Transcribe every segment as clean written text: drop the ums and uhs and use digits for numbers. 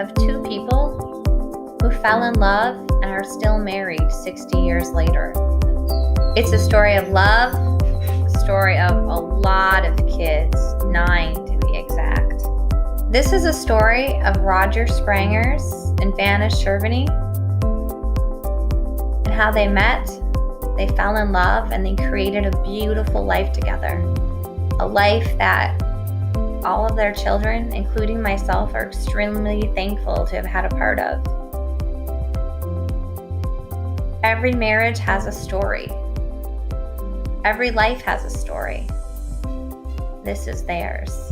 of two people who fell in love and are still married 60 years later. It's a story of love, a story of a lot of kids, 9 to be exact. This is a story of Roger Sprangers and Vanice and how they met, they fell in love, and they created a beautiful life together. A life that all of their children, including myself, are extremely thankful to have had a part of. Every marriage has a story. Every life has a story. This is theirs.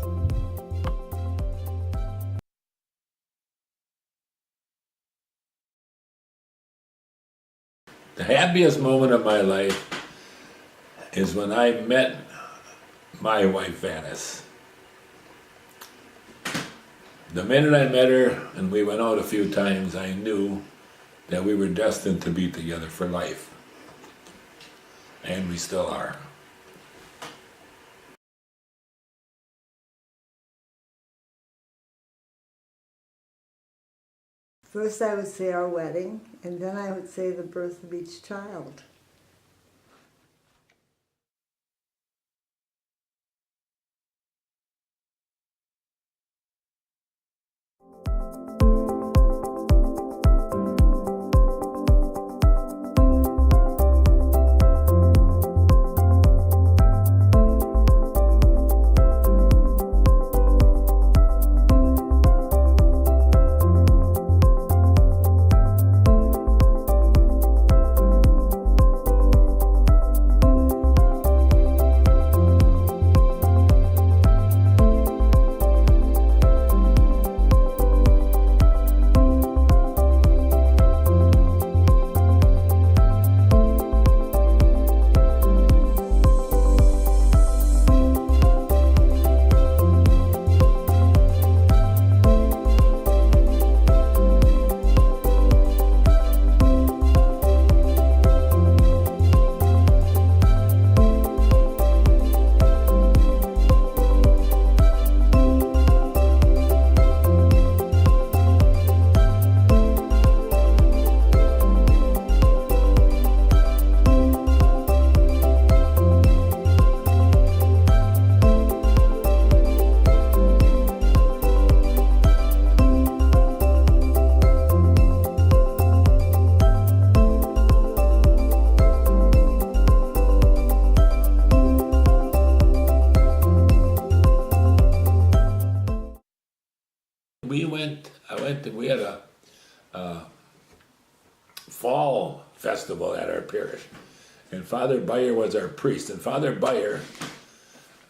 The happiest moment of my life is when I met my wife, Vanice. The minute I met her, and we went out a few times, I knew that we were destined to be together for life. And we still are. First I would say our wedding, and then I would say the birth of each child. We had a fall festival at our parish, and Father Beyer was our priest, and Father Beyer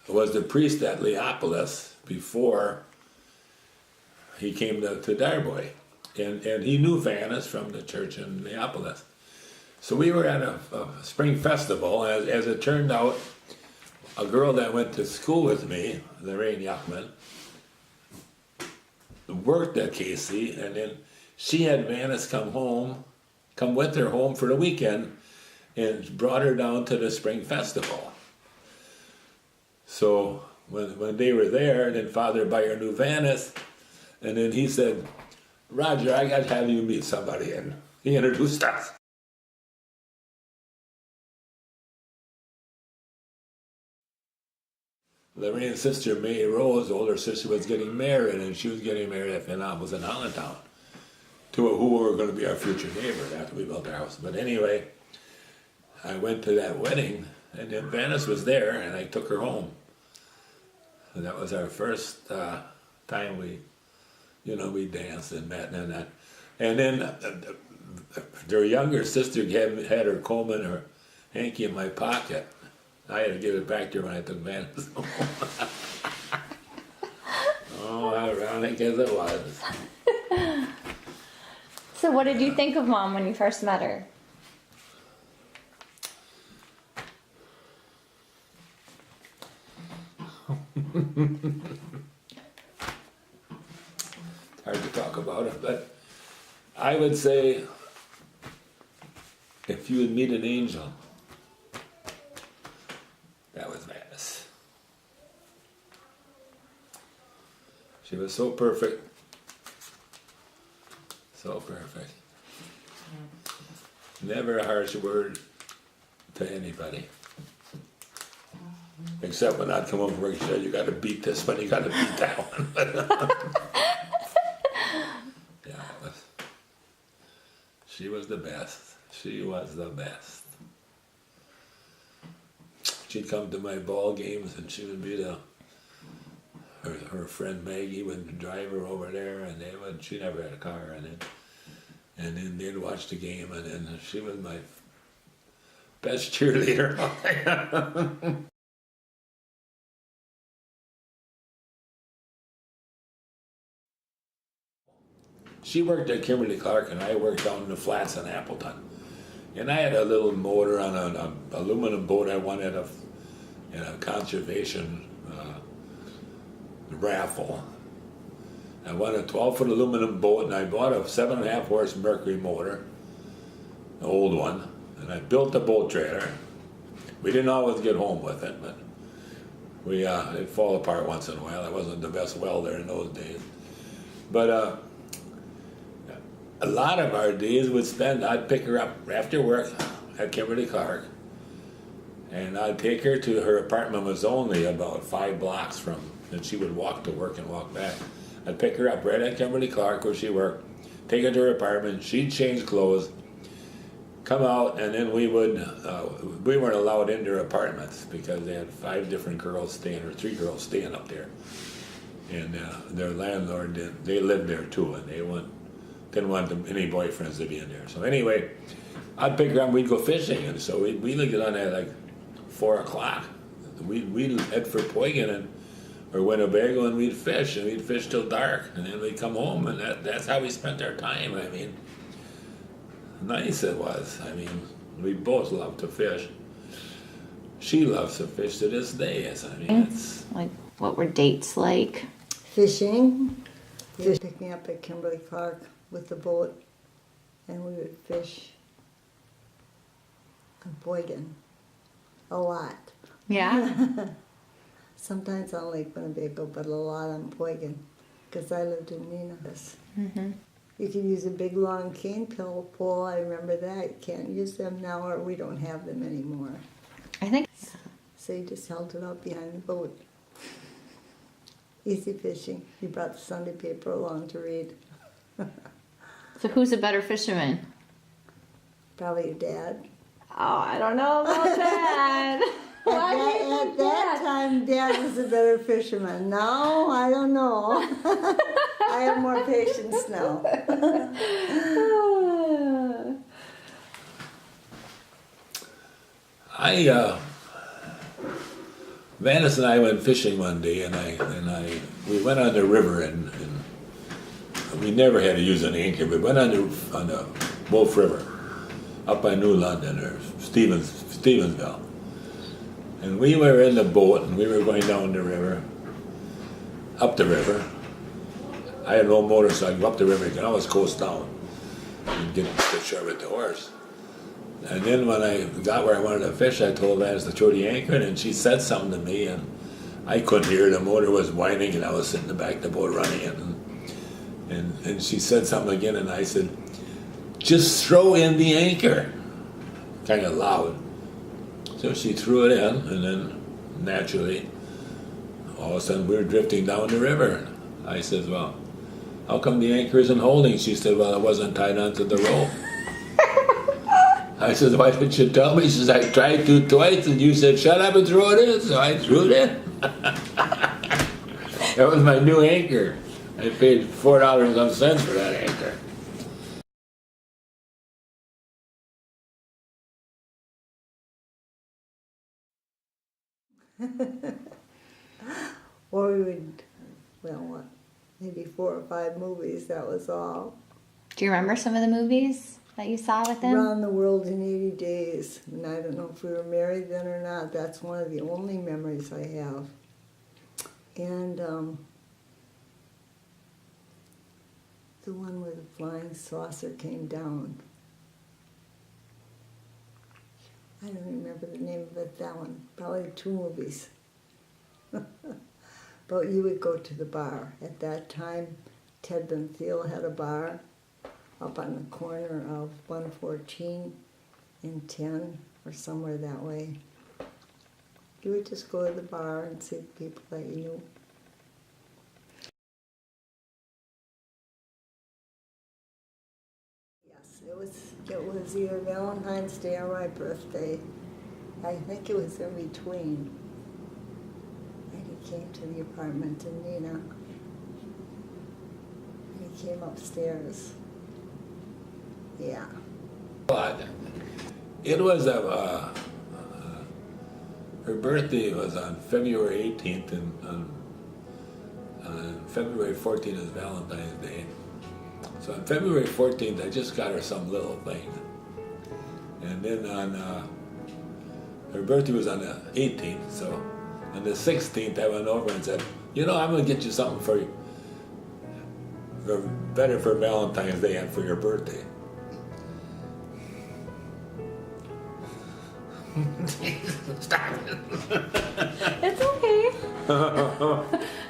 was the priest at Leopolis before he came to Darboy, and he knew Vanice from the church in Leopolis. So we were at a spring festival. As it turned out, a girl that went to school with me, Lorraine Yuckman, worked at Casey, and then she had Vanice come with her home for the weekend, and brought her down to the spring festival. So when they were there, then Father Beyer knew Vanice, and then he said, "Roger, I got to have you meet somebody," and he introduced us. Lorraine's sister, May Rose, older sister, was getting married, and she was getting married at was in Allentown, to who were going to be our future neighbor after we built our house. But anyway, I went to that wedding, and then Vanice was there, and I took her home. And that was our first time we danced and met and that. And then their younger sister had her comb and her hanky in my pocket. I had to give it back to her when I took Vanice home. Oh, how ironic as it was. So what did you think of Mom when you first met her? Hard to talk about it, but I would say if you would meet an angel, that was Vanice. She was so perfect. So perfect. Never a harsh word to anybody. Except when I'd come home from work, she said, you got to beat this one, you got to beat that one. Yeah, she was the best. She was the best. She'd come to my ball games, and she would be her friend Maggie would drive her over there, and she never had a car, and then they'd watch the game, and then she was my best cheerleader. She worked at Kimberly Clark, and I worked down in the flats in Appleton. And I had a little motor on an aluminum boat I won in a conservation raffle. I won a 12-foot aluminum boat, and I bought a 7.5 horse Mercury motor, an old one, and I built the boat trailer. We didn't always get home with it, but it'd fall apart once in a while. I wasn't the best welder in those days. But a lot of our days I'd pick her up after work at Kimberly Clark, and I'd take her to her apartment. Was only about 5 blocks from, and she would walk to work and walk back. I'd pick her up right at Kimberly Clark where she worked, take her to her apartment, she'd change clothes, come out, and then we weren't allowed into her apartments because they had 5 different girls staying, or 3 girls staying up there. And their landlord, they lived there too, and they didn't want any boyfriends to be in there. So anyway, I'd pick her up and we'd go fishing. And so we'd get on at like 4 o'clock. We'd head for Poigan or Winnebago, and we'd fish till dark. And then we'd come home, and that's how we spent our time. I mean, nice it was. I mean, we both loved to fish. She loves to fish to this day. It's Like, what were dates like? Fishing. Picking up at Kimberly Clark with the boat, and we would fish in Boyden a lot. Yeah. Sometimes on Lake Winnebago, but a lot on Boyden, because I lived in Nina's. Mm-hmm. You could use a big long cane pole. I remember that. You can't use them now, or we don't have them anymore. I think. So you just held it out behind the boat. Easy fishing. You brought the Sunday paper along to read. So who's a better fisherman? Probably your dad. Oh, I don't know about that. At that time, Dad was a better fisherman. Now, I don't know. I have more patience now. Vanice and I went fishing one day, and we went on the river, and we never had to use an anchor. We went on the Wolf River, up by New London or Stevensville, and we were in the boat, and we were going down the river, up the river. I had no motor, so I could go up the river. You can always coast down and get to shore with the horse. And then when I got where I wanted to fish, I told Vanice to throw the anchor in, and she said something to me, and I couldn't hear. The motor was whining, and I was sitting in the back of the boat running it. And she said something again, and I said, just throw in the anchor, kind of loud. So she threw it in, and then naturally, all of a sudden we were drifting down the river. I said, well, how come the anchor isn't holding? She said, well, it wasn't tied onto the rope. I said, why didn't you tell me? She says, I tried to twice, and you said, shut up and throw it in. So I threw it in. That was my new anchor. I paid $4.00 for that anchor. Or we would, maybe 4 or 5 movies, that was all. Do you remember some of the movies that you saw with them? Around the World in 80 Days. And I don't know if we were married then or not. That's one of the only memories I have. And the one where the flying saucer came down. I don't remember the name of it, that one. Probably 2 movies. But you would go to the bar. At that time, Ted Benfield had a bar. up on the corner of 114 and 10 or somewhere that way. You would just go to the bar and see the people that you knew. Yes, it was either Valentine's Day or my birthday. I think it was in between. And he came to the apartment in Nina. And he came upstairs. Yeah. But it was her birthday was on February 18th, and on February 14th is Valentine's Day. So on February 14th, I just got her some little thing. And then on, her birthday was on the 18th, so on the 16th, I went over and said, you know, I'm going to get you something for you, better for Valentine's Day and for your birthday. Stop it. It's okay.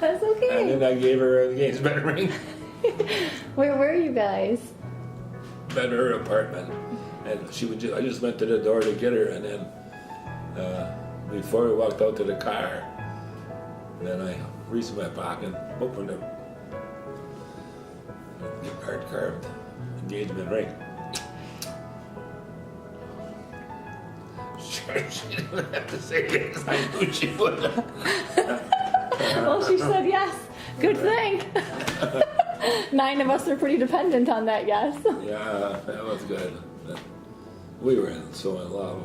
That's okay. And then I gave her an engagement ring. Where were you guys? At her apartment, and I just went to the door to get her, and then before we walked out to the car, then I reached in my pocket, opened a hard carved engagement ring. She didn't have to say yes. I knew she would. Well, she said yes. Good thing. 9 of us are pretty dependent on that yes. Yeah, that was good. We were so in love.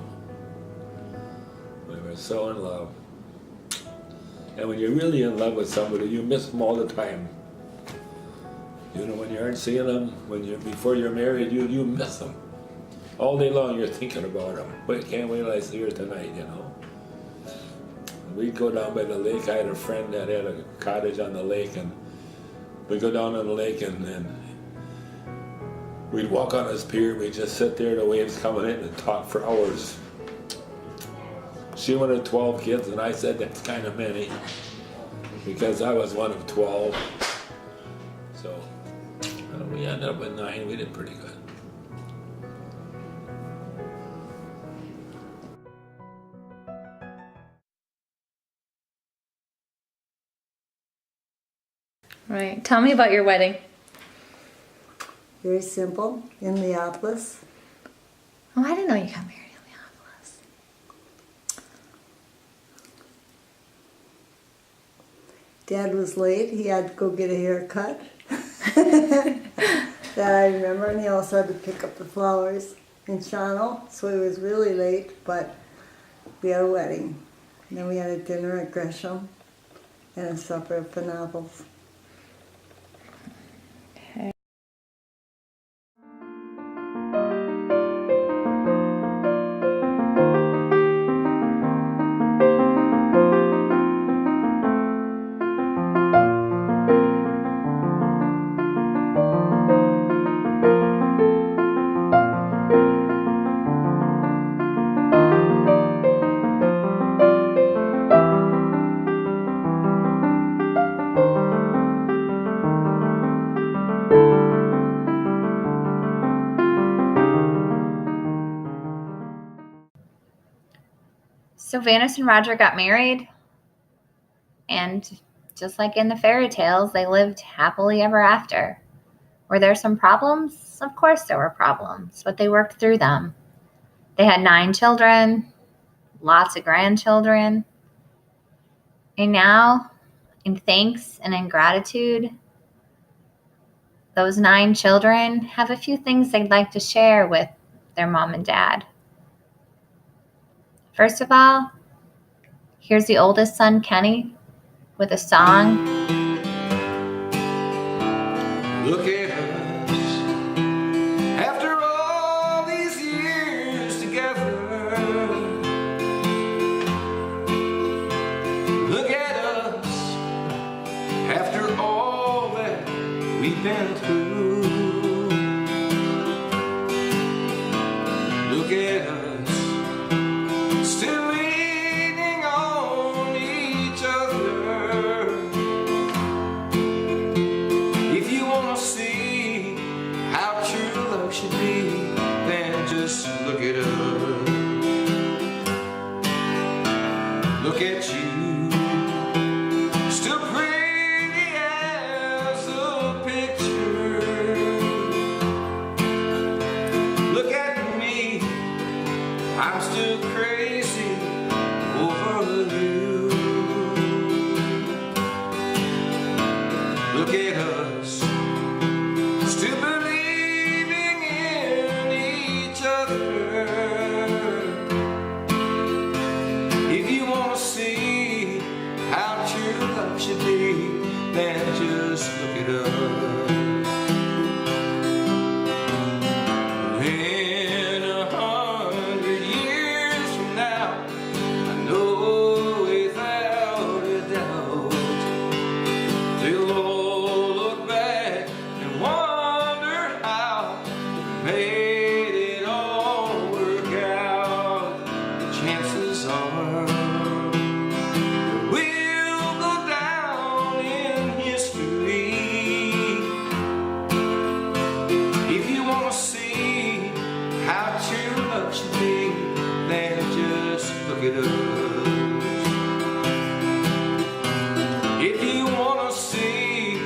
We were so in love. And when you're really in love with somebody, you miss them all the time. You know, when you aren't seeing them, before you're married, you miss them. All day long you're thinking about them. But can't wait till I see her tonight, you know. We'd go down by the lake. I had a friend that had a cottage on the lake, and we'd go down on the lake, and then we'd walk on this pier. We'd just sit there, the waves coming in, and talk for hours. She wanted 12 kids, and I said that's kind of many, because I was one of 12. So we ended up with 9. We did pretty good. Right. Tell me about your wedding. Very simple, in Minneapolis. Oh, I didn't know you got married in Minneapolis. Dad was late. He had to go get a haircut. That I remember, and he also had to pick up the flowers in Shawano, so he was really late, but we had a wedding. And then we had a dinner at Gresham and a supper at Panavels. So Vanice and Roger got married, and just like in the fairy tales, they lived happily ever after. Were there some problems? Of course there were problems, but they worked through them. They had 9 children, lots of grandchildren, and now, in thanks and in gratitude, those 9 children have a few things they'd like to share with their mom and dad. First of all, here's the oldest son, Kenny, with a song. Look at us, after all these years together. Look at us, after all that we've been through. Look at us, still leaning on each other. If you wanna see you be, then just look it up. Look at you, still pretty as a picture. Look at me, I'm still crazy over you. Look at us, still believing in each other. If you want to see how true love should be, then just look it up. In 100 years from now, I know without a doubt, they'll all look back and wonder how we made it all work out. The chances are we'll go down in history. If you want to see how true love should be, then just look it up. If you want to see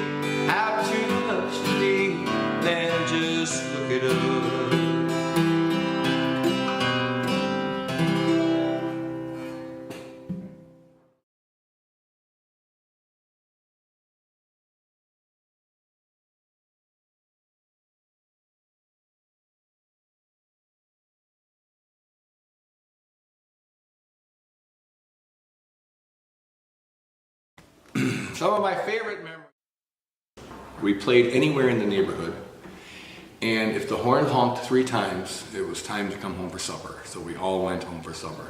how true love should be, then just look it up. Some of my favorite memories. We played anywhere in the neighborhood, and if the horn honked 3 times, it was time to come home for supper. So we all went home for supper.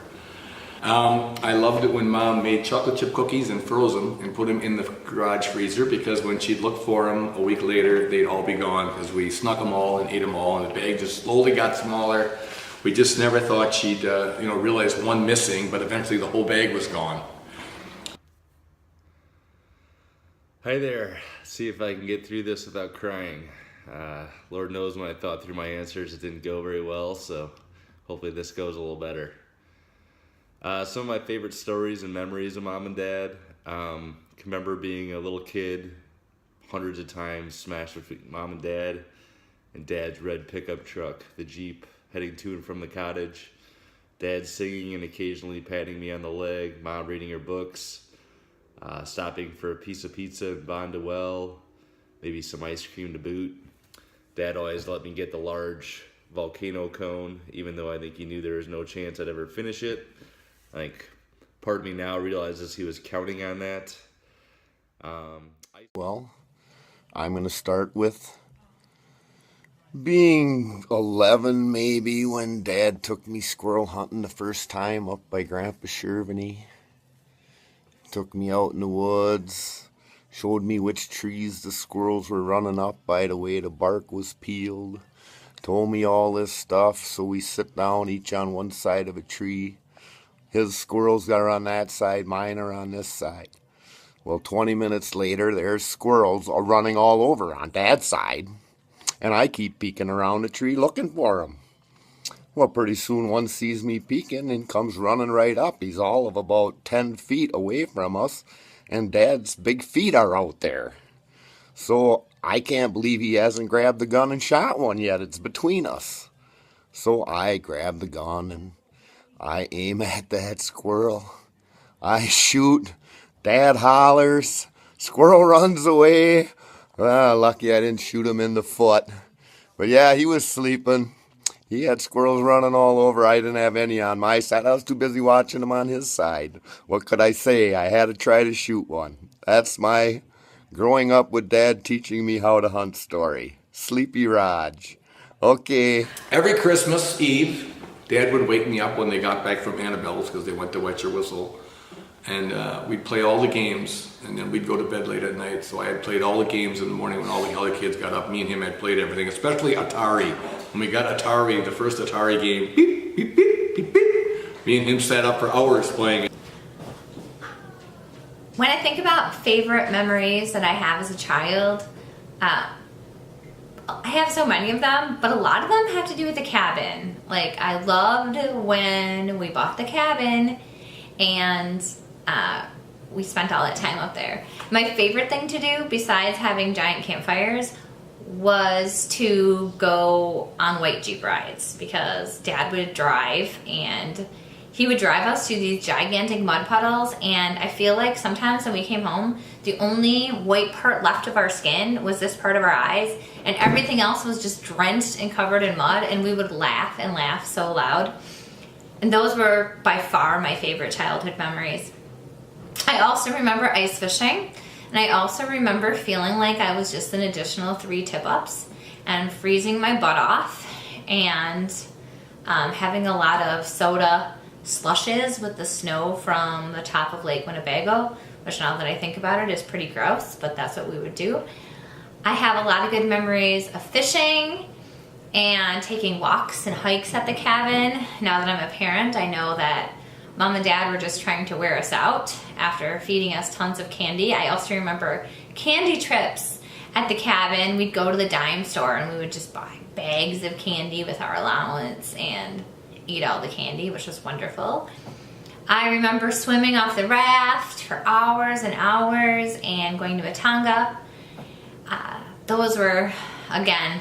I loved it when Mom made chocolate chip cookies and froze them and put them in the garage freezer, because when she'd look for them a week later, they'd all be gone because we snuck them all and ate them all, and the bag just slowly got smaller. We just never thought she'd realize one missing, but eventually the whole bag was gone. Hi there. See if I can get through this without crying. Lord knows when I thought through my answers it didn't go very well, so hopefully this goes a little better. Some of my favorite stories and memories of Mom and Dad. Can remember being a little kid, hundreds of times smashed with Mom and Dad and Dad's red pickup truck, the Jeep, heading to and from the cottage. Dad singing and occasionally patting me on the leg, Mom reading her books. Stopping for a piece of pizza in Bondwell, maybe some ice cream to boot. Dad always let me get the large volcano cone, even though I think he knew there was no chance I'd ever finish it. I think part of me now realizes he was counting on that. Well, I'm going to start with being 11 maybe when Dad took me squirrel hunting the first time up by Grandpa Shervany. Took me out in the woods, showed me which trees the squirrels were running up by the way the bark was peeled, told me all this stuff. So we sit down each on one side of a tree. His squirrels are on that side, mine are on this side. Well, 20 minutes later, there's squirrels running all over on Dad's side, and I keep peeking around the tree looking for them. Well, pretty soon one sees me peeking and comes running right up. He's all of about 10 feet away from us, and Dad's big feet are out there. So I can't believe he hasn't grabbed the gun and shot one yet. It's between us. So I grab the gun and I aim at that squirrel. I shoot. Dad hollers. Squirrel runs away. Well, lucky I didn't shoot him in the foot. But yeah, he was sleeping. He had squirrels running all over. I didn't have any on my side. I was too busy watching them on his side. What could I say? I had to try to shoot one. That's my growing up with Dad teaching me how to hunt story. Sleepy Raj. Okay. Every Christmas Eve, Dad would wake me up when they got back from Annabelle's because they went to Wet Your Whistle. And we'd play all the games, and then we'd go to bed late at night. So I had played all the games in the morning when all the other kids got up. Me and him had played everything, especially Atari. When we got Atari, the first Atari game, beep, beep, beep, beep, beep. Me and him sat up for hours playing it. When I think about favorite memories that I have as a child, I I have so many of them, but a lot of them have to do with the cabin. Like, I loved when we bought the cabin and we spent all that time up there. My favorite thing to do, besides having giant campfires, was to go on white Jeep rides, because Dad would drive and he would drive us through these gigantic mud puddles, and I feel like sometimes when we came home, the only white part left of our skin was this part of our eyes, and everything else was just drenched and covered in mud, and we would laugh and laugh so loud. And those were by far my favorite childhood memories. I also remember ice fishing, and I also remember feeling like I was just an additional 3 tip-ups and freezing my butt off, and having a lot of soda slushes with the snow from the top of Lake Winnebago, which now that I think about it is pretty gross, but that's what we would do. I have a lot of good memories of fishing and taking walks and hikes at the cabin. Now that I'm a parent, I know that Mom and Dad were just trying to wear us out after feeding us tons of candy. I also remember candy trips at the cabin. We'd go to the dime store and we would just buy bags of candy with our allowance and eat all the candy, which was wonderful. I remember swimming off the raft for hours and hours and going to Atanga. Those were, again,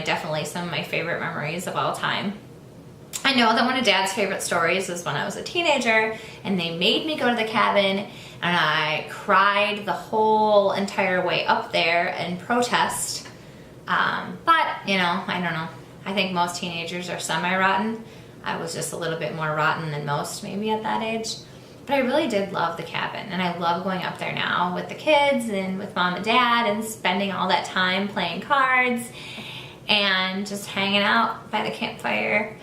definitely some of my favorite memories of all time. I know that one of Dad's favorite stories was when I was a teenager and they made me go to the cabin, and I cried the whole entire way up there in protest. But, you know, I don't know. I think most teenagers are semi-rotten. I was just a little bit more rotten than most maybe at that age. But I really did love the cabin, and I love going up there now with the kids and with Mom and Dad and spending all that time playing cards and just hanging out by the campfire.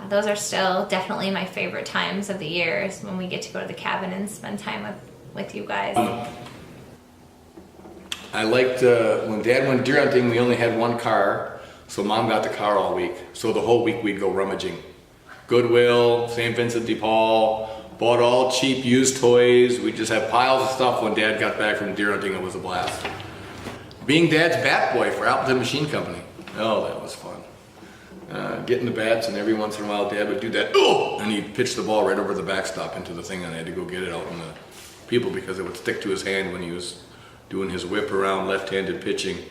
Those are still definitely my favorite times of the year, is when we get to go to the cabin and spend time with you guys. I liked when Dad went deer hunting, we only had one car, so Mom got the car all week. So the whole week we'd go rummaging. Goodwill, St. Vincent de Paul, bought all cheap used toys. We'd just have piles of stuff. When Dad got back from deer hunting, it was a blast. Being Dad's bat boy for Appleton Machine Company. Oh, that was fun. Getting the bats, and every once in a while Dad would do that, oh! And he'd pitch the ball right over the backstop into the thing, and I had to go get it out in the people because it would stick to his hand when he was doing his whip around left-handed pitching.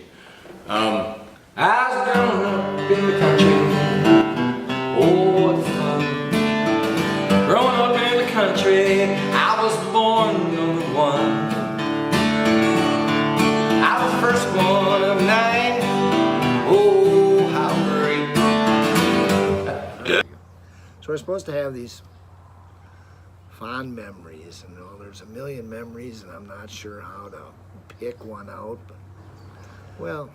I was growing up in the country. Oh, what fun. Growing up in the country, I was born number 1. I was the first one of 9. Oh, how great. So we're supposed to have these fond memories, and there's a million memories, and I'm not sure how to pick one out, but, well,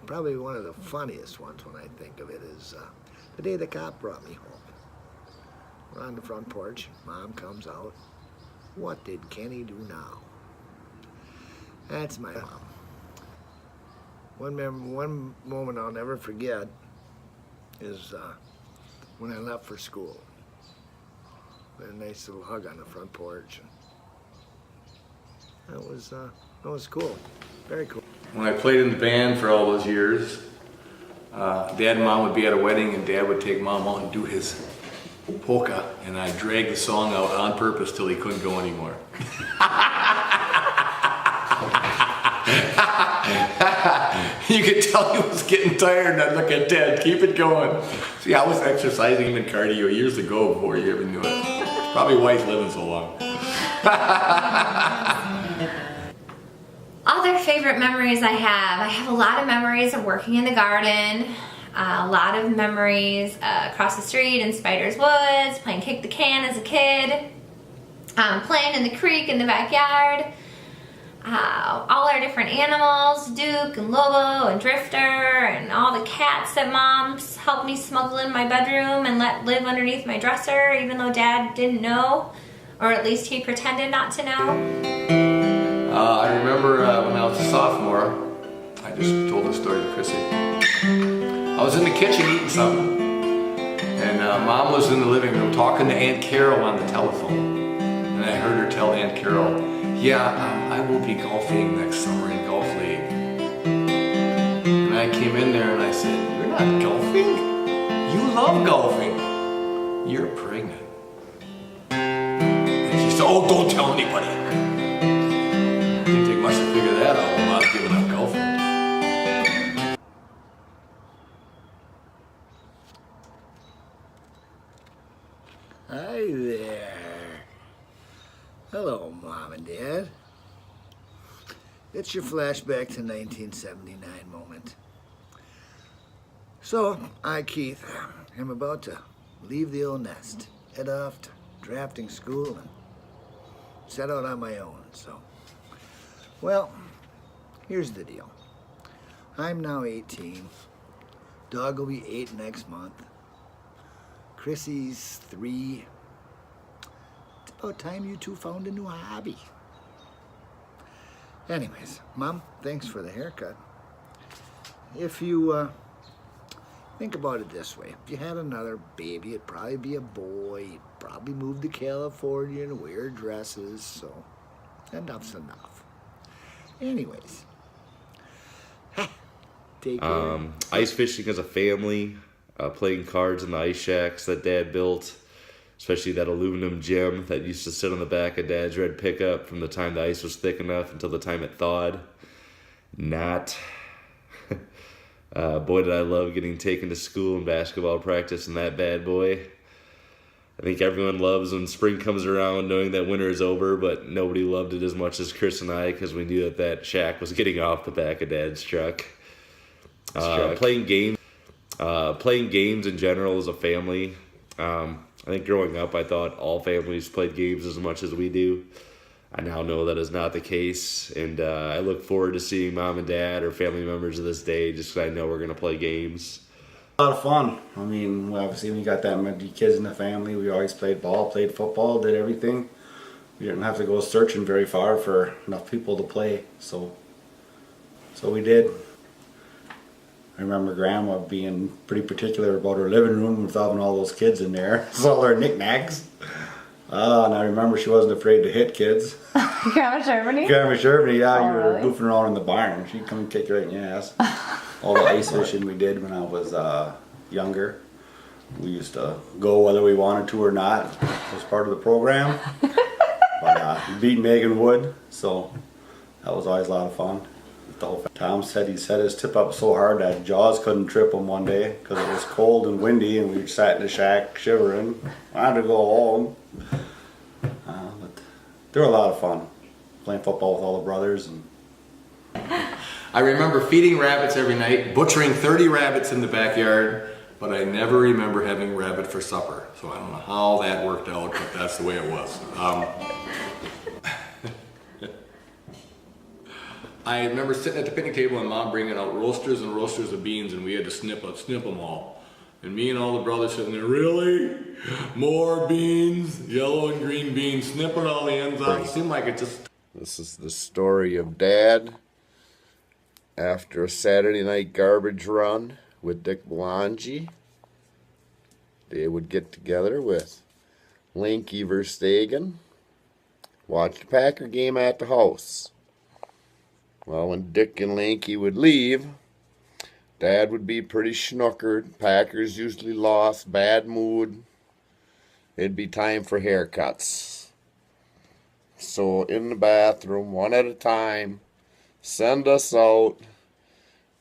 probably one of the funniest ones when I think of it is the day the cop brought me home. We're on the front porch, Mom comes out. What did Kenny do now? That's my mom. One moment I'll never forget is when I left for school. We had a nice little hug on the front porch. That was cool, very cool. When I played in the band for all those years, Dad and Mom would be at a wedding, and Dad would take Mom out and do his polka, and I'd drag the song out on purpose till he couldn't go anymore. You could tell he was getting tired, and I'd look at Dad, keep it going. See, I was exercising him in cardio years ago before you ever knew it. Probably why he's living so long. Other favorite memories I have a lot of memories of working in the garden, a lot of memories across the street in Spiders Woods, playing kick the can as a kid, playing in the creek in the backyard, all our different animals, Duke and Lobo and Drifter, and all the cats that Mom's helped me smuggle in my bedroom and let live underneath my dresser, even though Dad didn't know, or at least he pretended not to know. I remember when I was a sophomore, I just told the story to Chrissy. I was in the kitchen eating something, and Mom was in the living room talking to Aunt Carol on the telephone. And I heard her tell Aunt Carol, yeah, I will be golfing next summer in Golf League. And I came in there and I said, "You're not golfing? You love golfing. You're pregnant." And she said, "Oh, don't tell anybody." Didn't take much to figure that out while I was giving up golfing. Hi there. Hello, Mom and Dad. It's your flashback to 1979 moment. So, I, Keith, am about to leave the old nest, head off to drafting school, and set out on my own. So, well, here's the deal. I'm now 18. Dog will be 8 next month. Chrissy's 3. It's about time you two found a new hobby. Anyways, Mom, thanks for the haircut. If you think about it this way, if you had another baby, it'd probably be a boy. He'd probably move to California and wear dresses, so enough's enough. Anyways, take care. Ice fishing as a family, playing cards in the ice shacks that Dad built, especially that aluminum gym that used to sit on the back of Dad's red pickup from the time the ice was thick enough until the time it thawed. Not. Boy, did I love getting taken to school and basketball practice in that bad boy. I think everyone loves when spring comes around knowing that winter is over, but nobody loved it as much as Chris and I because we knew that that shack was getting off the back of Dad's truck. Playing games in general as a family. I think growing up, I thought all families played games as much as we do. I now know that is not the case, and I look forward to seeing Mom and Dad or family members of this day just because I know we're going to play games. A lot of fun. I mean, obviously when you got that many kids in the family, we always played ball, played football, did everything. We didn't have to go searching very far for enough people to play, so we did. I remember Grandma being pretty particular about her living room with having all those kids in there. It's all her knickknacks. And I remember she wasn't afraid to hit kids. Grandma Germany? Grandma Germany, yeah, Oh, you were really? goofing around in the barn. She'd come and kick you right in the ass. All the ice fishing we did when I was younger. We used to go whether we wanted to or not. It was part of the program. But we beat Megan Wood, so that was always a lot of fun. Tom said he set his tip up so hard that Jaws couldn't trip him one day because it was cold and windy and we sat in the shack shivering. Wanted to go home. But they were a lot of fun playing football with all the brothers. And I remember feeding rabbits every night, butchering 30 rabbits in the backyard, but I never remember having rabbit for supper. So I don't know how that worked out, but that's the way it was. I remember sitting at the picnic table and Mom bringing out roasters and roasters of beans, and we had to snip them all. And me and all the brothers sitting there, really? More beans, yellow and green beans, snipping all the ends off. It seemed like it just... This is the story of Dad after a Saturday night garbage run with Dick Belangi. They would get together with Linky Verstegen, watch the Packer game at the house. Well, when Dick and Linky would leave, Dad would be pretty snookered. Packers usually lost, bad mood. It'd be time for haircuts. So in the bathroom, one at a time, send us out.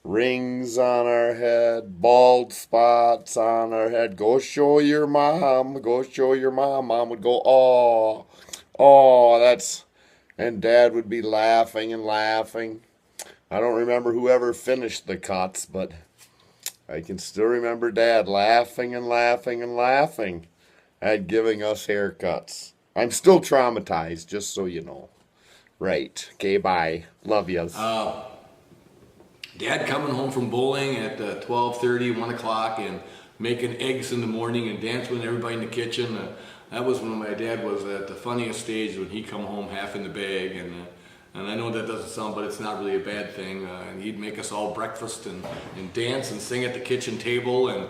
Rings on our head, bald spots on our head. Go show your mom. Go show your mom. Mom would go, oh, that's... And Dad would be laughing and laughing. I don't remember whoever finished the cuts, but I can still remember Dad laughing and laughing and laughing at giving us haircuts. I'm still traumatized, just so you know. Right. Okay, bye. Love yous. Dad coming home from bowling at 12:30, 1 o'clock, and making eggs in the morning and dancing with everybody in the kitchen. That was when my dad was at the funniest stage, when he'd come home half in the bag. And I know that doesn't sound, but it's not really a bad thing. And he'd make us all breakfast and dance and sing at the kitchen table. And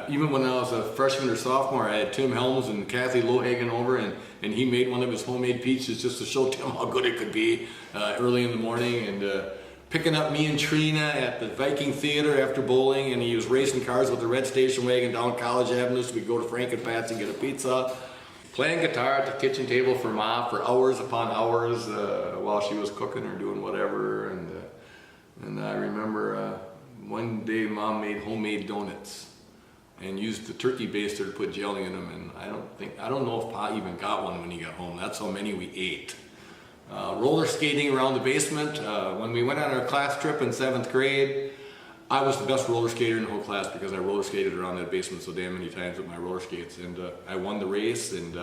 even when I was a freshman or sophomore, I had Tim Helms and Kathy Lohagen over, and he made one of his homemade pizzas just to show Tim how good it could be early in the morning. And picking up me and Trina at the Viking Theater after bowling, and he was racing cars with the red station wagon down College Avenue so we'd go to Frank and Pat's and get a pizza. Playing guitar at the kitchen table for Ma for hours upon hours while she was cooking or doing whatever. And I remember one day Mom made homemade donuts and used the turkey baster to put jelly in them. And I don't know if Pa even got one when he got home. That's how many we ate. Roller skating around the basement. When we went on our class trip in 7th grade, I was the best roller skater in the whole class because I roller skated around that basement so damn many times with my roller skates, and I won the race. And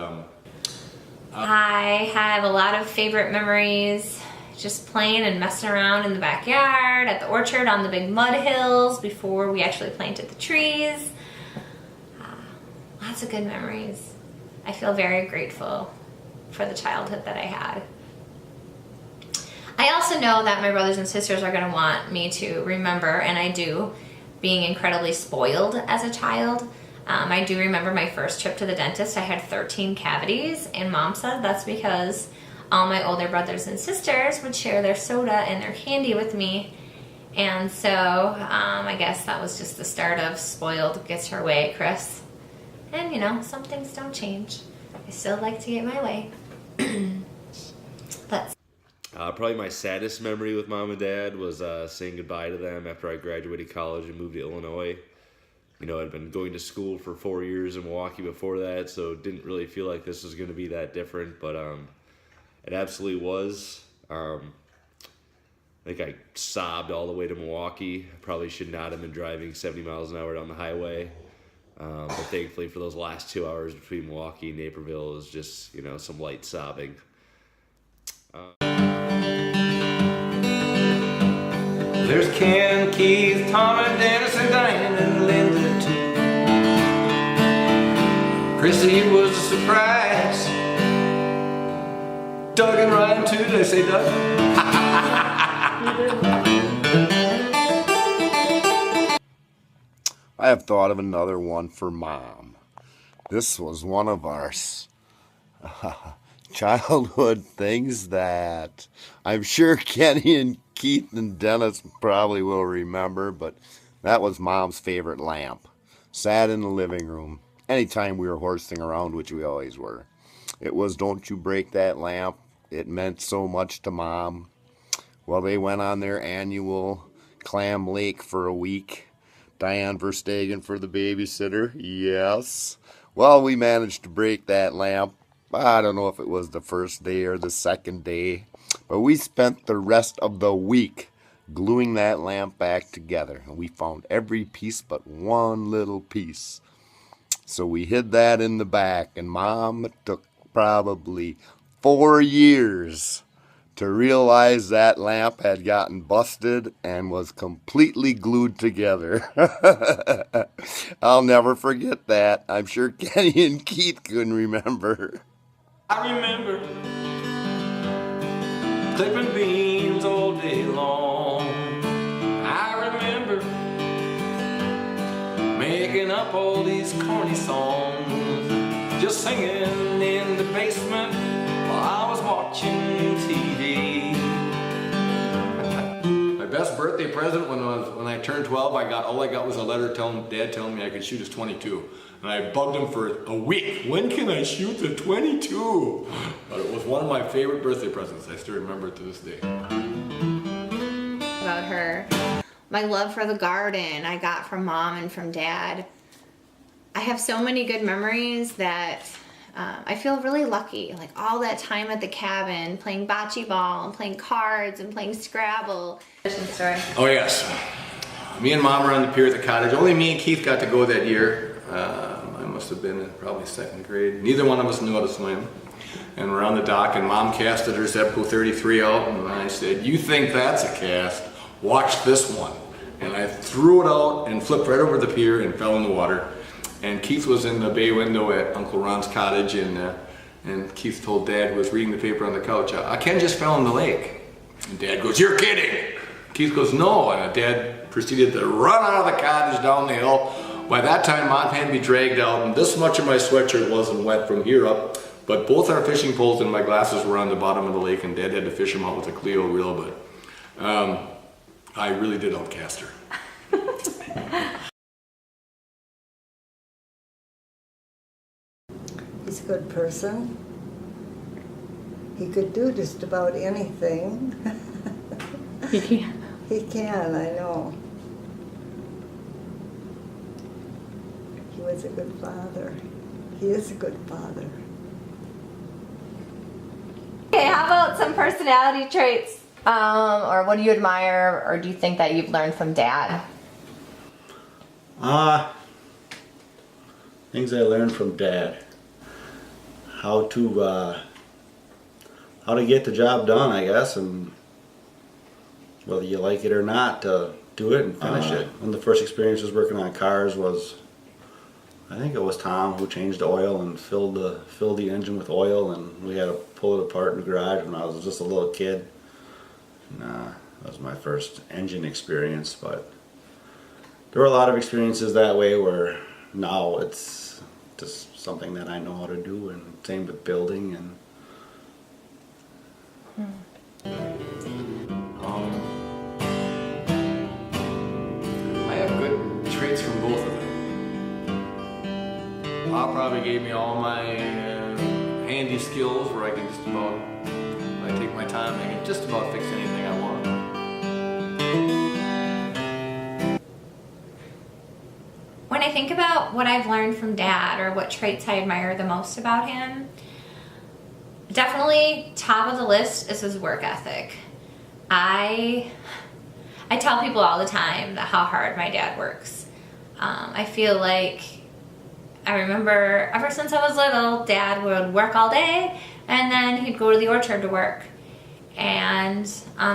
I have a lot of favorite memories, just playing and messing around in the backyard, at the orchard, on the big mud hills before we actually planted the trees. Lots of good memories. I feel very grateful for the childhood that I had. I also know that my brothers and sisters are going to want me to remember, and I do, being incredibly spoiled as a child. I do remember my first trip to the dentist. I had 13 cavities, and Mom said that's because all my older brothers and sisters would share their soda and their candy with me. And so I guess that was just the start of spoiled gets her way, Chris. And you know, some things don't change. I still like to get my way. But probably my saddest memory with Mom and Dad was saying goodbye to them after I graduated college and moved to Illinois. You know, I'd been going to school for 4 years in Milwaukee before that, so didn't really feel like this was going to be that different, but it absolutely was. I think I sobbed all the way to Milwaukee. I probably should not have been driving 70 miles an hour down the highway. But thankfully for those last 2 hours between Milwaukee and Naperville, it was just, you know, some light sobbing. there's Ken, Keith, Tom, and Dennis, and Diane, and Linda too. Chrissy was a surprise. Doug and Ryan too. Did I say Doug? I have thought of another one for Mom. This was one of our childhood things that I'm sure Kenny and Keith and Dennis probably will remember, but that was Mom's favorite lamp. Sat in the living room anytime we were horsing around, which we always were. It was "Don't You Break That Lamp." It meant so much to Mom. Well, they went on their annual Clam Lake for a week. Diane Verstegen for the babysitter, yes. Well, we managed to break that lamp. I don't know if it was the first day or the second day, but we spent the rest of the week gluing that lamp back together, and we found every piece but one little piece. So we hid that in the back, and Mom, it took probably 4 years to realize that lamp had gotten busted and was completely glued together. I'll never forget that. I'm sure Kenny and Keith can remember. I remember clipping beans all day long. I remember making up all these corny songs, just singing in the basement while I was watching TV. My best birthday present when I turned 12, all I got was a letter Dad telling me I could shoot his .22. And I bugged him for a week. When can I shoot the .22? But it was one of my favorite birthday presents. I still remember it to this day. About her. My love for the garden I got from Mom and from Dad. I have so many good memories that I feel really lucky. Like all that time at the cabin, playing bocce ball and playing cards and playing Scrabble. Oh yes. Me and Mom were on the pier at the cottage. Only me and Keith got to go that year. I must have been in probably 2nd grade. Neither one of us knew how to swim. And we're on the dock, and Mom casted her Zebco 33 out, and I said, "You think that's a cast? Watch this one." And I threw it out and flipped right over the pier and fell in the water. And Keith was in the bay window at Uncle Ron's cottage, and Keith told Dad, who was reading the paper on the couch, "Ken just fell in the lake." And Dad goes, "You're kidding." Keith goes, "No." And Dad proceeded to run out of the cottage down the hill. By that time, Mom had me dragged out, and this much of my sweatshirt wasn't wet from here up, but both our fishing poles and my glasses were on the bottom of the lake, and Dad had to fish them out with a Cleo reel. But I really did outcast her. He's a good person. He could do just about anything. He can. He can, I know. He was a good father. He is a good father. Okay, how about some personality traits? Or what do you admire or do you think that you've learned from Dad? Things I learned from Dad. How to get the job done, I guess, and whether you like it or not, to do it and finish it. One of the first experiences working on cars was, I think it was Tom who changed the oil and filled the engine with oil, and we had to pull it apart in the garage when I was just a little kid. And, that was my first engine experience, but there were a lot of experiences that way where now it's just something that I know how to do, and same with building. I have good traits from both of them. Pop probably gave me all my handy skills where I can just about, when I take my time, I can just about fix anything I want. When I think about what I've learned from Dad or what traits I admire the most about him, definitely top of the list is his work ethic. I tell people all the time that how hard my dad works. I feel like I remember ever since I was little, Dad would work all day and then he'd go to the orchard to work. And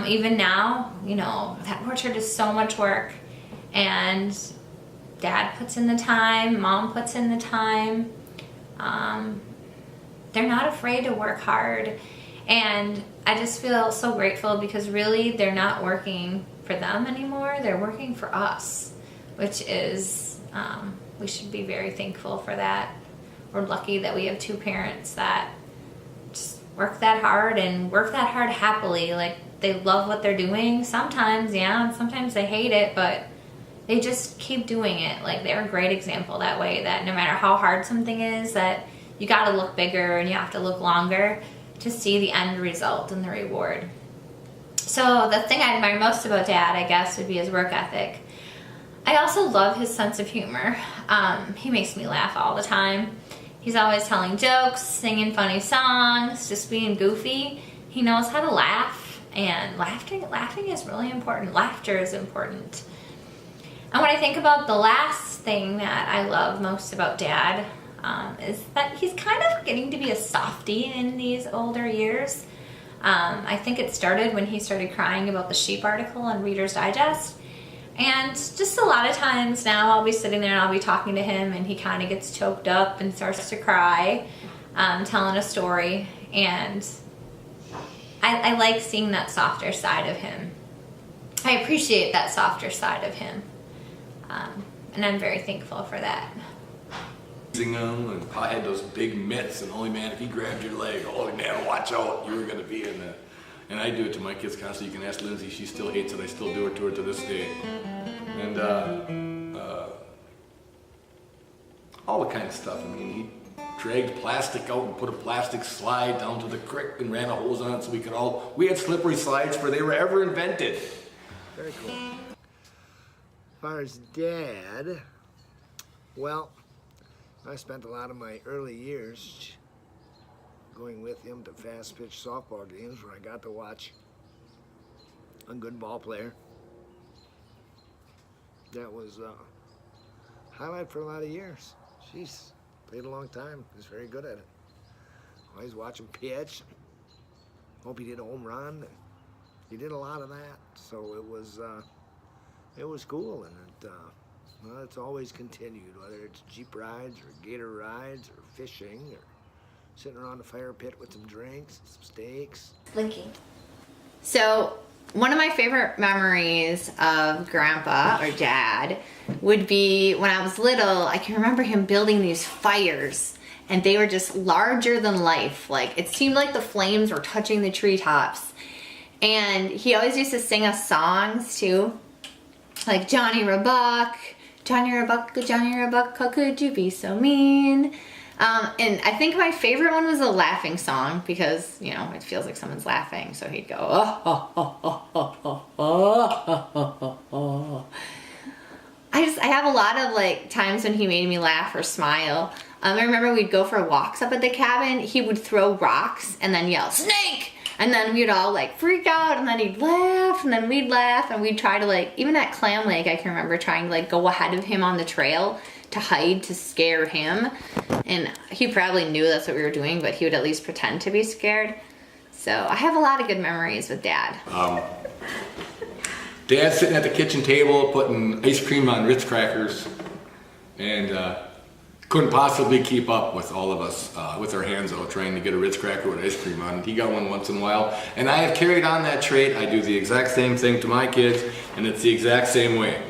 even now, you know, that orchard is so much work, and Dad puts in the time, Mom puts in the time. They're not afraid to work hard, and I just feel so grateful because really they're not working for them anymore, they're working for us, which is, we should be very thankful for that. We're lucky that we have two parents that just work that hard and work that hard happily. Like, they love what they're doing. Sometimes, yeah, and sometimes they hate it, but they just keep doing it. Like, they're a great example that way, that no matter how hard something is, that you gotta look bigger and you have to look longer to see the end result and the reward. So the thing I admire most about Dad, I guess, would be his work ethic. I also love his sense of humor. He makes me laugh all the time. He's always telling jokes, singing funny songs, just being goofy. He knows how to laugh, and laughing is really important. Laughter is important. And when I think about the last thing that I love most about Dad, is that he's kind of getting to be a softie in these older years. I think it started when he started crying about the sheep article on Reader's Digest. And just a lot of times now I'll be sitting there and I'll be talking to him and he kind of gets choked up and starts to cry, telling a story. And I like seeing that softer side of him. I appreciate that softer side of him. And I'm very thankful for that. Them, and Pa had those big mitts, and holy man, if he grabbed your leg, holy man, watch out, you were going to be in the... And I do it to my kids constantly. You can ask Lindsay, she still hates it. I still do it to her to this day. And all the kind of stuff. I mean, he dragged plastic out and put a plastic slide down to the creek and ran a hose on it so we had slippery slides before they were ever invented. Very cool. As far as Dad, well, I spent a lot of my early years going with him to fast pitch softball games where I got to watch a good ball player. That was a highlight for a lot of years. Jeez, played a long time. He was very good at it. Always watch him pitch. Hope he did a home run. He did a lot of that. So it was cool, and it's always continued, whether it's Jeep rides or gator rides or fishing or sitting around the fire pit with some drinks, some steaks. Blinking. So one of my favorite memories of Grandpa or Dad would be when I was little. I can remember him building these fires, and they were just larger than life. Like, it seemed like the flames were touching the treetops. And he always used to sing us songs too. Like Johnny Rabuck, Johnny Rabuck, Johnny Rabuck, how could you be so mean? And I think my favorite one was a laughing song because, you know, it feels like someone's laughing. So he'd go, oh, oh, oh, oh, oh, oh, oh, oh, oh, oh. I have a lot of like times when he made me laugh or smile. I remember we'd go for walks up at the cabin. He would throw rocks and then yell, snake! And then we'd all like freak out, and then he'd laugh, and then we'd laugh, and we'd try to like, even at Clam Lake, I can remember trying to like go ahead of him on the trail to hide to scare him. And he probably knew that's what we were doing, but he would at least pretend to be scared. So I have a lot of good memories with Dad. Dad's sitting at the kitchen table putting ice cream on Ritz crackers, and couldn't possibly keep up with all of us with our hands out trying to get a Ritz cracker with ice cream on it. He got one once in a while, and I have carried on that trait. I do the exact same thing to my kids, and it's the exact same way.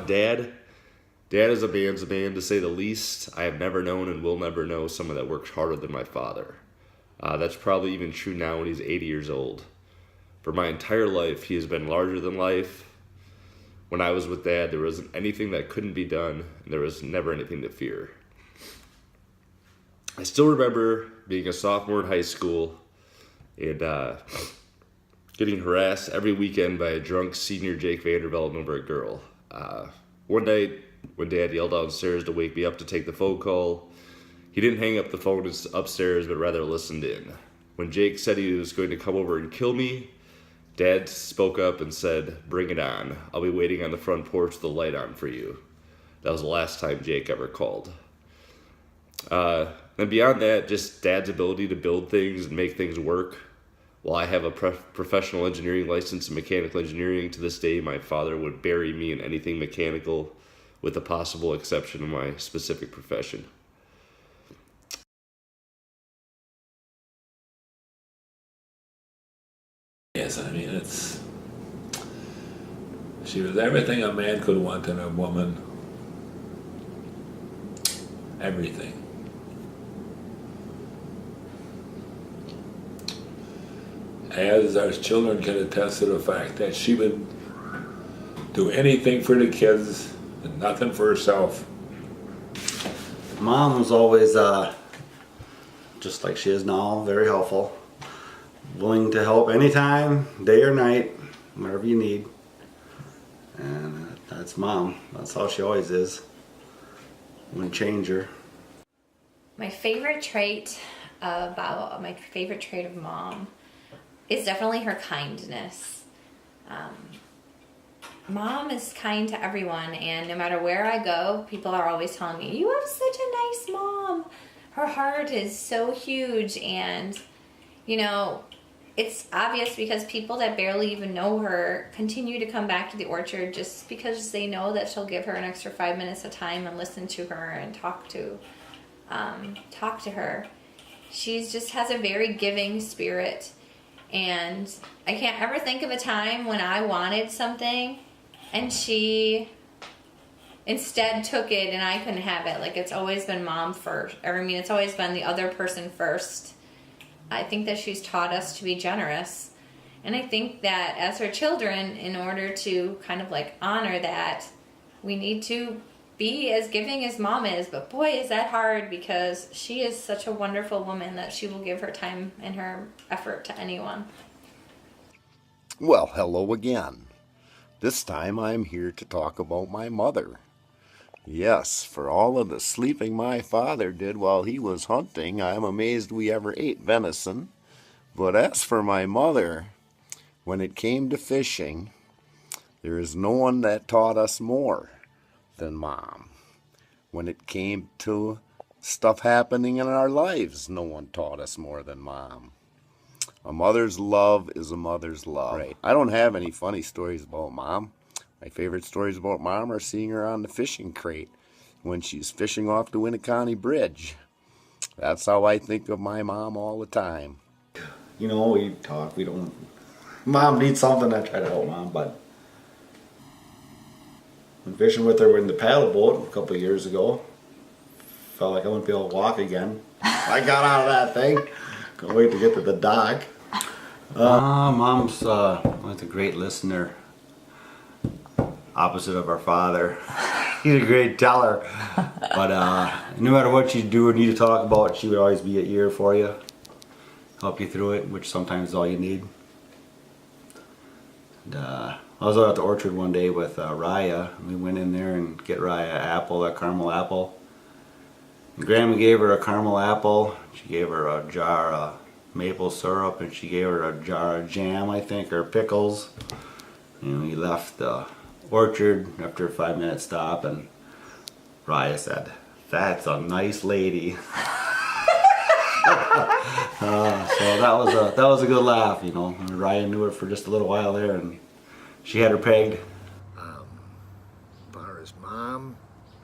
Dad is a man's man, to say the least. I have never known and will never know someone that works harder than my father. That's probably even true now when he's 80 years old. For my entire life, he has been larger than life. When I was with Dad, there wasn't anything that couldn't be done, and there was never anything to fear. I still remember being a sophomore in high school and getting harassed every weekend by a drunk senior Jake Vanderbilt over a girl. One night, when Dad yelled downstairs to wake me up to take the phone call, he didn't hang up the phone upstairs, but rather listened in. When Jake said he was going to come over and kill me, Dad spoke up and said, "Bring it on. I'll be waiting on the front porch with the light on for you." That was the last time Jake ever called. And beyond that, just Dad's ability to build things and make things work. While I have a professional engineering license in mechanical engineering, to this day my father would bury me in anything mechanical, with the possible exception of my specific profession. Yes, I mean, she was everything a man could want in a woman. Everything. As our children can attest to the fact that she would do anything for the kids and nothing for herself. Mom was always, just like she is now, very helpful. Willing to help anytime, day or night, whatever you need. And that's Mom. That's how she always is. Wouldn't change her. My favorite trait of Mom is definitely her kindness. Mom is kind to everyone, and no matter where I go, people are always telling me, "You have such a nice mom." Her heart is so huge, and you know, it's obvious because people that barely even know her continue to come back to the orchard just because they know that she'll give her an extra 5 minutes of time and listen to her and talk to her. She just has a very giving spirit, and I can't ever think of a time when I wanted something and she instead took it and I couldn't have it. Like, it's always been Mom first. It's always been the other person first. I think that she's taught us to be generous. And I think that as her children, in order to kind of like honor that, we need to be as giving as Mom is. But boy, is that hard, because she is such a wonderful woman that she will give her time and her effort to anyone. Well, hello again. This time I'm here to talk about my mother. Yes, for all of the sleeping my father did while he was hunting, I'm amazed we ever ate venison. But as for my mother, when it came to fishing, there is no one that taught us more than Mom. When it came to stuff happening in our lives, no one taught us more than Mom. A mother's love is a mother's love. Right. I don't have any funny stories about Mom. My favorite stories about Mom are seeing her on the fishing crate when she's fishing off the Winneconne Bridge. That's how I think of my mom all the time. You know, we talk, we don't... Mom needs something, I try to help Mom, but... When fishing with her in the paddle boat a couple of years ago, felt like I wouldn't be able to walk again. I got out of that thing. Can't wait to get to the dock. Mom's was a great listener. Opposite of our father. He's a great teller. But no matter what you do or need to talk about, she would always be an ear for you. Help you through it, which sometimes is all you need. And, I was out at the orchard one day with Raya. We went in there and get Raya an apple, a caramel apple. And Grandma gave her a caramel apple. She gave her a jar of maple syrup, and she gave her a jar of jam, I think, or pickles. And we left the orchard after a 5-minute stop, and Raya said, "That's a nice lady." So that was a good laugh, you know. Ryan knew her for just a little while there, and she had her pegged. As far as Mom,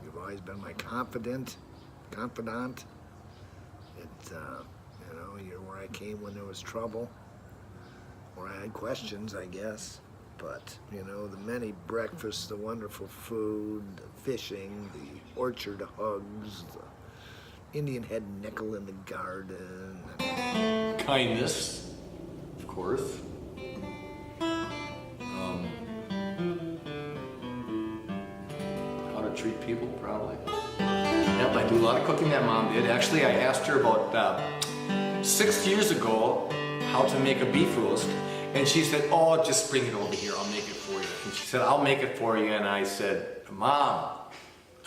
you've always been my confidant. You know, you're where I came when there was trouble, where I had questions, I guess. But, you know, the many breakfasts, the wonderful food, the fishing, the orchard hugs, the Indian head nickel in the garden. Kindness, of course. How to treat people, probably. Yep, I do a lot of cooking that Mom did. Actually, I asked her about 6 years ago how to make a beef roast. And she said, "Oh, just bring it over here, I'll make it for you." And she said, "I'll make it for you." And I said, "Mom,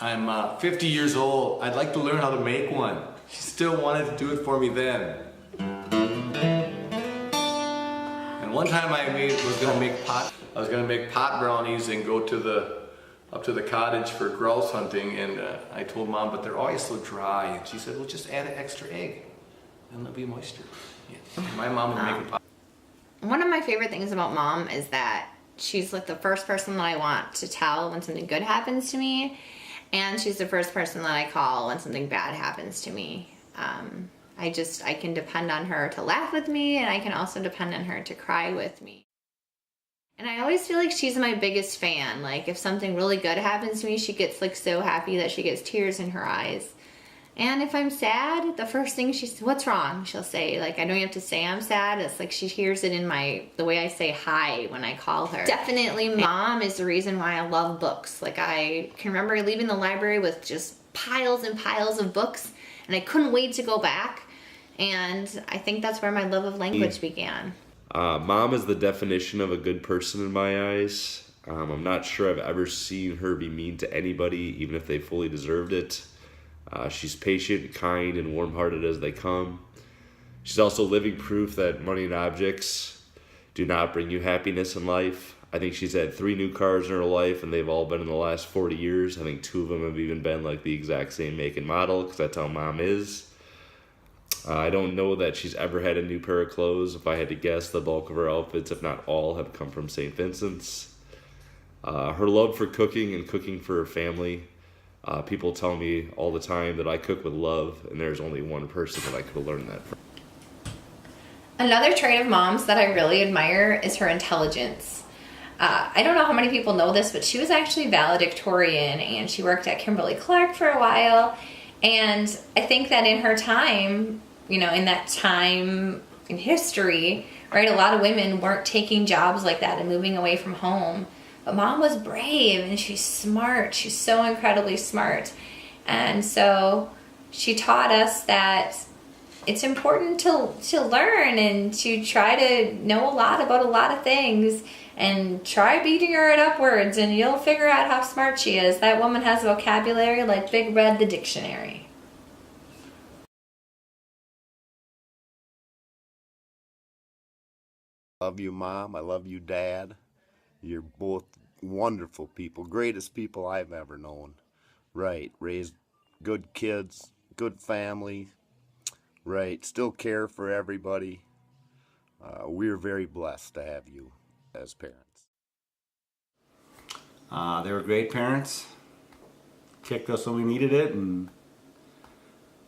I'm 50 years old. I'd like to learn how to make one." She still wanted to do it for me then. And one time I was gonna make pot brownies and go up to the cottage for grouse hunting, and I told Mom, "But they're always so dry." And she said, "Well, just add an extra egg, and there'll be moisture." Yeah. My mom would make a pot. One of my favorite things about Mom is that she's like the first person that I want to tell when something good happens to me, and she's the first person that I call when something bad happens to me. I can depend on her to laugh with me, and I can also depend on her to cry with me. And I always feel like she's my biggest fan. Like if something really good happens to me, she gets like so happy that she gets tears in her eyes. And if I'm sad, the first thing she says, "What's wrong?" she'll say. Like, I don't have to say I'm sad. It's like she hears it in the way I say hi when I call her. Definitely Mom is the reason why I love books. Like, I can remember leaving the library with just piles and piles of books, and I couldn't wait to go back. And I think that's where my love of language began. Mom is the definition of a good person in my eyes. I'm not sure I've ever seen her be mean to anybody, even if they fully deserved it. She's patient, kind, and warm-hearted as they come. She's also living proof that money and objects do not bring you happiness in life. I think she's had 3 new cars in her life, and they've all been in the last 40 years. I think 2 of them have even been like the exact same make and model, because that's how Mom is. I don't know that she's ever had a new pair of clothes. If I had to guess, the bulk of her outfits, if not all, have come from St. Vincent's. Her love for cooking and cooking for her family. People tell me all the time that I cook with love, and there's only one person that I could have learned that from. Another trait of Mom's that I really admire is her intelligence. I don't know how many people know this, but she was actually valedictorian, and she worked at Kimberly-Clark for a while. And I think that in her time, you know, in that time in history, right, a lot of women weren't taking jobs like that and moving away from home. But Mom was brave, and she's smart. She's so incredibly smart. And so she taught us that it's important to learn and to try to know a lot about a lot of things, and try beating her at upwards, and you'll figure out how smart she is. That woman has vocabulary like Big Red the dictionary. I love you, Mom. I love you, Dad. You're both wonderful people, greatest people I've ever known. Right, raised good kids, good family. Right, still care for everybody. We're very blessed to have you as parents. They were great parents. Kicked us when we needed it, and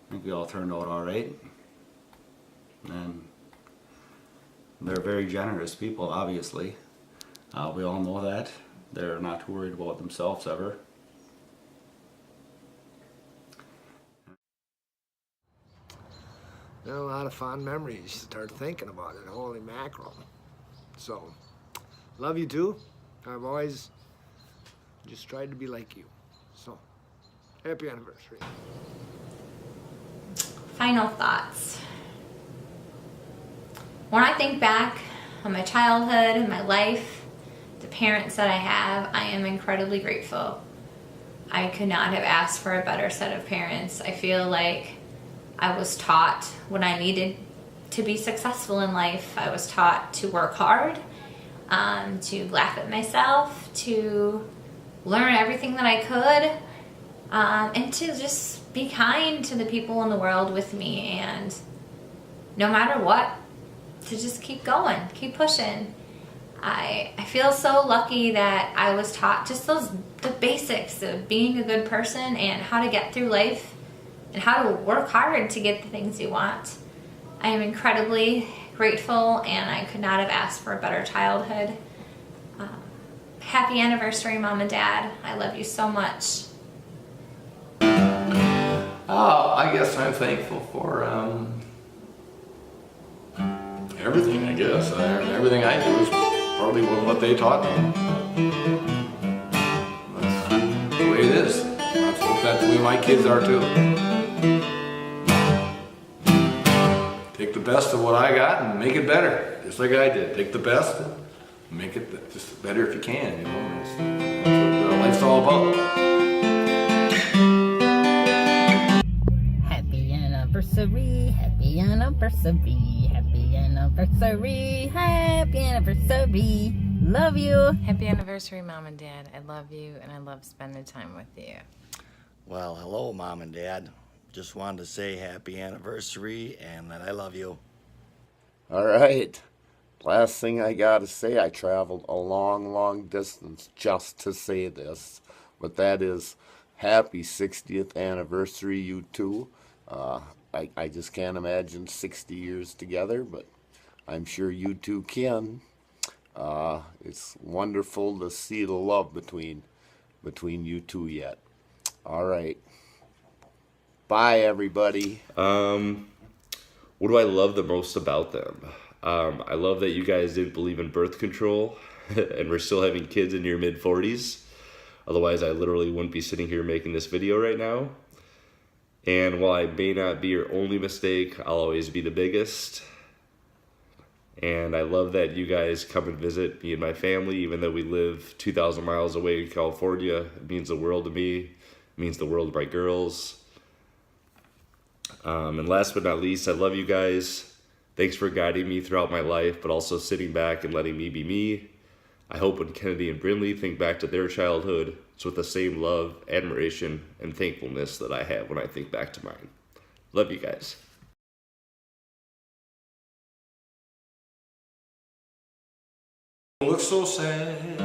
I think we all turned out all right. And they're very generous people, obviously. We all know that. They're not too worried about themselves ever. a lot of fond memories. You start thinking about it. Holy mackerel. So, love you too. I've always just tried to be like you. So, happy anniversary. Final thoughts. When I think back on my childhood and my life, the parents that I have, I am incredibly grateful. I could not have asked for a better set of parents. I feel like I was taught what I needed to be successful in life. I was taught to work hard, to laugh at myself, to learn everything that I could, and to just be kind to the people in the world with me, and no matter what, to just keep going, keep pushing. I feel so lucky that I was taught just the basics of being a good person and how to get through life and how to work hard to get the things you want. I am incredibly grateful, and I could not have asked for a better childhood. Happy anniversary, Mom and Dad. I love you so much. I guess I'm thankful for everything, I guess. Everything I do is probably what they taught me. That's the way it is. Let's hope that's the way my kids are too. Take the best of what I got and make it better, just like I did. Take the best and make it just better if you can, you know. That's what life's all about. Happy anniversary, happy anniversary, happy anniversary, happy anniversary. Love you. Happy anniversary, Mom and Dad. I love you, and I love spending time with you. Well, hello, Mom and Dad. Just wanted to say happy anniversary and that I love you. All right. Last thing I gotta say, I traveled a long distance just to say this, but that is happy 60th anniversary, you two. I just can't imagine 60 years together, but I'm sure you two can. It's wonderful to see the love between you two yet. All right. Bye, everybody. What do I love the most about them? I love that you guys didn't believe in birth control and we're still having kids in your mid-40s. Otherwise, I literally wouldn't be sitting here making this video right now. And while I may not be your only mistake, I'll always be the biggest. And I love that you guys come and visit me and my family, even though we live 2,000 miles away in California. It means the world to me. It means the world to my girls. And last but not least, I love you guys. Thanks for guiding me throughout my life, but also sitting back and letting me be me. I hope when Kennedy and Brinley think back to their childhood, it's with the same love, admiration, and thankfulness that I have when I think back to mine. Love you guys. Look so sad.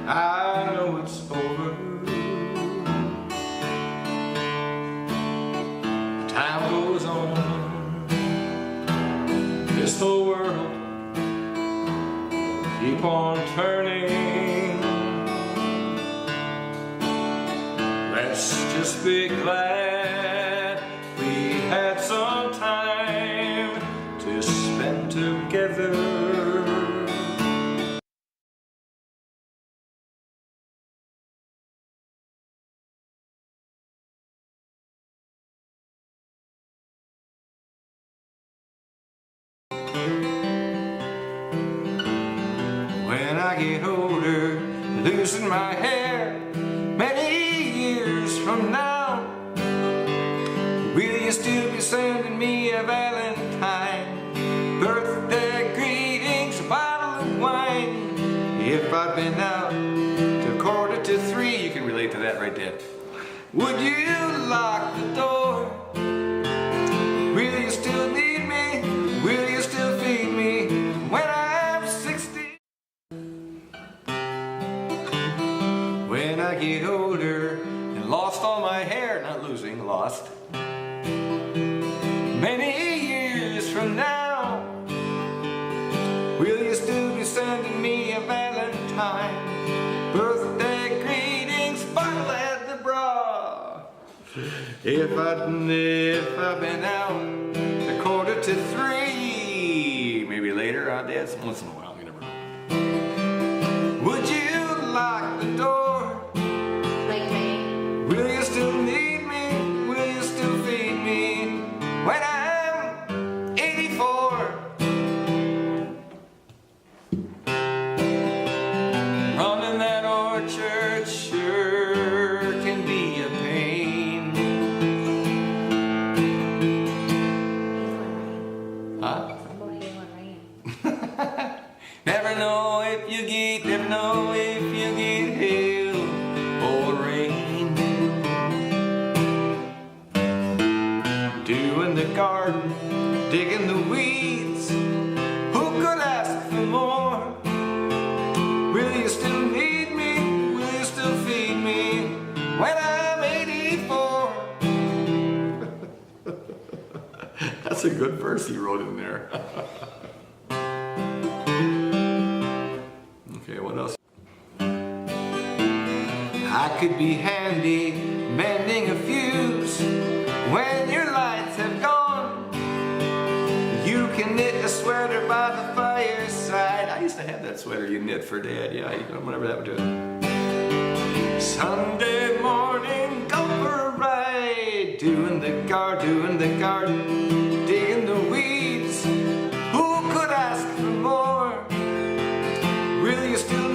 I know it's over. Time goes on. This whole world keep on turning. Let's just be glad we had some time to spend together. When I get older, losing my hair, many years from now, will you still be sending me a Valentine, birthday greetings, a bottle of wine? If I've been out to 2:45, you can relate to that right there. Would you lock the door? Will you still need me? Will you still feed me when I'm 60? When I get older and lost all my hair, not losing, lost. Many years from now, will you still be sending me a Valentine, birthday greetings, bottle at the bra? If I've been out 2:45, maybe later, Dad, once in a while, you never know. Would you lock the door? Like me. Will you still need me? Will you still feed me when I'm 84? Running that orchard sure can be a pain. Huh? Never know if you get hail or rain. Doing the garden, digging the weeds. Who could ask for more? Will you still need me? Will you still feed me when I'm 84? That's a good verse he wrote in there. Okay, what else? I could be handy mending a fuse when your lights have gone. You can knit a sweater by the fireside. I used to have that sweater you knit for Dad. Yeah, whatever that would do. Sunday morning, go for a ride, doing the garden, digging the weeds. Who could ask for more? Will you still